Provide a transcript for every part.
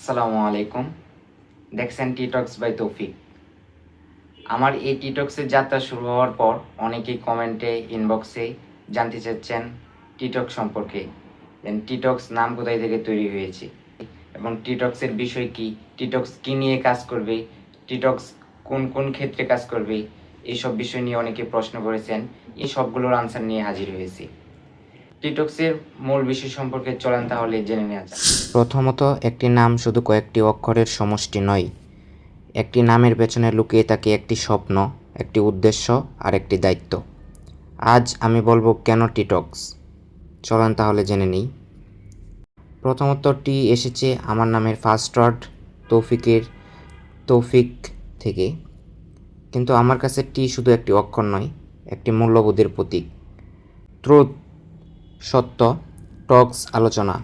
আসসালামু আলাইকুম। দেখছেন টিটক্স বাই তৌফিক। আমার এই টিটক্সের যাত্রা শুরু হওয়ার পর অনেকেই কমেন্টে ইনবক্সে জানতে চাচ্ছেন টিটক্স সম্পর্কে। টিটক্স নাম কোথায় থেকে তৈরি হয়েছে এবং টিটক্সের বিষয় কি, টিটক্স কি নিয়ে কাজ করবে, টিটক্স কোন কোন ক্ষেত্রে কাজ করবে, এইসব বিষয় নিয়ে অনেকে প্রশ্ন করেছেন। এই সবগুলোর আনসার নিয়ে হাজির হয়েছি। টিটক্সের মূল বিষয় সম্পর্কে চলেন তাহলে জেনে নেওয়া যাক। প্রথমত, একটি নাম শুধু কয়েকটি অক্ষরের সমষ্টি নয়। একটি নামের পেছনে লুকিয়ে থাকে একটি স্বপ্ন, একটি উদ্দেশ্য আর একটি দায়িত্ব। আজ আমি বলবো কেন টিটক্স। চলেন তাহলে জেনে নিই। প্রথমত, টি এসেছে আমার নামের ফার্স্ট ওয়ার্ড তৌফিক থেকে। কিন্তু আমার কাছে টি শুধু একটি অক্ষর নয়, একটি মূল্যবোধের প্রতীক। ট্রুথ, সত্য, টক্স, আলোচনা।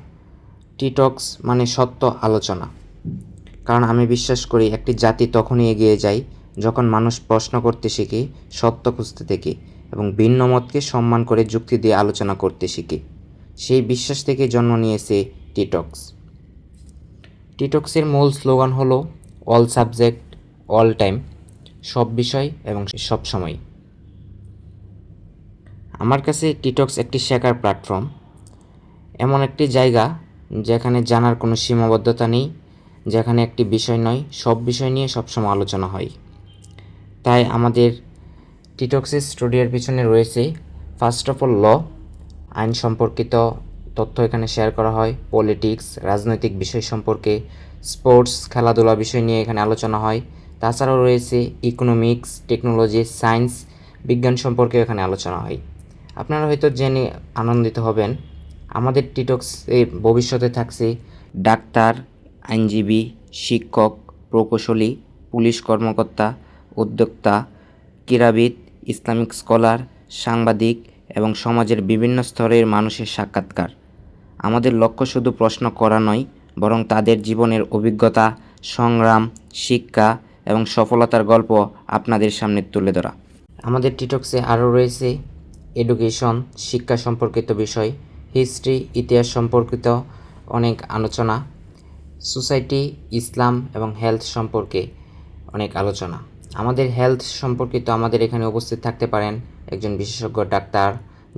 টিটক্স মানে সত্য আলোচনা। কারণ আমি বিশ্বাস করি একটি জাতি তখনই এগিয়ে যায় যখন মানুষ প্রশ্ন করতে শিখে, সত্য খুঁজতে থাকে এবং ভিন্ন মতকে সম্মান করে যুক্তি দিয়ে আলোচনা করতে শিখে। সেই বিশ্বাস থেকে জন্ম নিয়েছে টিটক্স। টিটক্সের মূল স্লোগান হলো অল সাবজেক্ট, অল টাইম, সব বিষয় এবং সব সময়। আমার কাছে টিটক্স একটি শেখার প্ল্যাটফর্ম, এমন একটি জায়গা যেখানে জানার কোনো সীমাবদ্ধতা নেই, যেখানে একটি বিষয় নয় সব বিষয় নিয়ে সবসময় আলোচনা হয়। তাই আমাদের টিটক্সের স্টুডিওর পিছনে রয়েছে ফার্স্ট অফ অল আইন সম্পর্কিত তথ্য এখানে শেয়ার করা হয়, পলিটিক্স, রাজনৈতিক বিষয় সম্পর্কে, স্পোর্টস, খেলাধুলা বিষয় নিয়ে এখানে আলোচনা হয়। তাছাড়াও রয়েছে ইকোনমিক্স, টেকনোলজি, সায়েন্স, বিজ্ঞান সম্পর্কে এখানে আলোচনা হয়। আপনারা হয়তো জেনে আনন্দিত হবেন, আমাদের টিটক্সে ভবিষ্যতে থাকছে ডাক্তার, আইনজীবী, শিক্ষক, প্রকৌশলী, পুলিশ কর্মকর্তা, উদ্যোক্তা, ক্রীড়াবিদ, ইসলামিক স্কলার, সাংবাদিক এবং সমাজের বিভিন্ন স্তরের মানুষের সাক্ষাৎকার। আমাদের লক্ষ্য শুধু প্রশ্ন করা নয়, বরং তাদের জীবনের অভিজ্ঞতা, সংগ্রাম, শিক্ষা এবং সফলতার গল্প আপনাদের সামনে তুলে ধরা। আমাদের টিটক্সে আরও রয়েছে এডুকেশন, শিক্ষা সম্পর্কিত বিষয়, হিস্ট্রি, ইতিহাস সম্পর্কিত অনেক আলোচনা, সোসাইটি, ইসলাম এবং হেলথ সম্পর্কে অনেক আলোচনা। আমাদের হেলথ সম্পর্কিত আমাদের এখানে উপস্থিত থাকতে পারেন একজন বিশেষজ্ঞ ডাক্তার,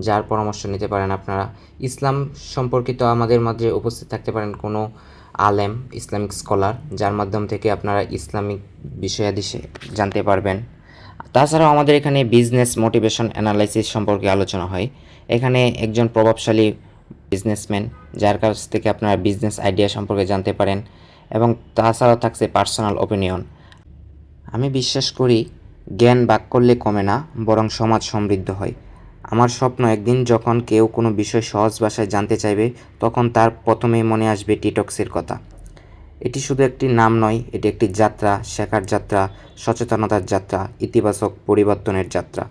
যার পরামর্শ নিতে পারেন আপনারা। ইসলাম সম্পর্কিত আমাদের মাঝে উপস্থিত থাকতে পারেন কোনো আলেম, ইসলামিক স্কলার, যার মাধ্যম থেকে আপনারা ইসলামিক বিষয়াদি জানতে পারবেন। তাছাড়াও আমাদের এখানে বিজনেস মোটিভেশন অ্যানালাইসিস সম্পর্কে আলোচনা হয়। এখানে একজন প্রভাবশালী বিজনেসম্যান, যার কাছ থেকে আপনারা বিজনেস আইডিয়া সম্পর্কে জানতে পারেন এবং তাছাড়াও থাকছে পার্সোনাল ওপিনিয়ন। আমি বিশ্বাস করি জ্ঞান ভাগ করলে কমে না, বরং সমাজ সমৃদ্ধ হয়। আমার স্বপ্ন একদিন যখন কেউ কোনো বিষয় সহজ ভাষায় জানতে চাইবে, তখন তার প্রথমেই মনে আসবে টিটক্সের কথা। এটি শুধু একটি নাম নয়, এটি একটি যাত্রা, শেখার যাত্রা, সচেতনতার যাত্রা, ইতিবাচক পরিবর্তনের যাত্রা।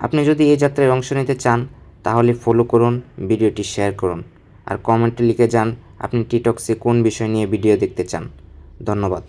আপনি যদি এই যাত্রায় অংশ নিতে চান তাহলে ফলো করুন, ভিডিওটি শেয়ার করুন আর কমেন্টে লিখে যান আপনি টিটক্সে কোন বিষয় নিয়ে ভিডিও দেখতে চান। ধন্যবাদ।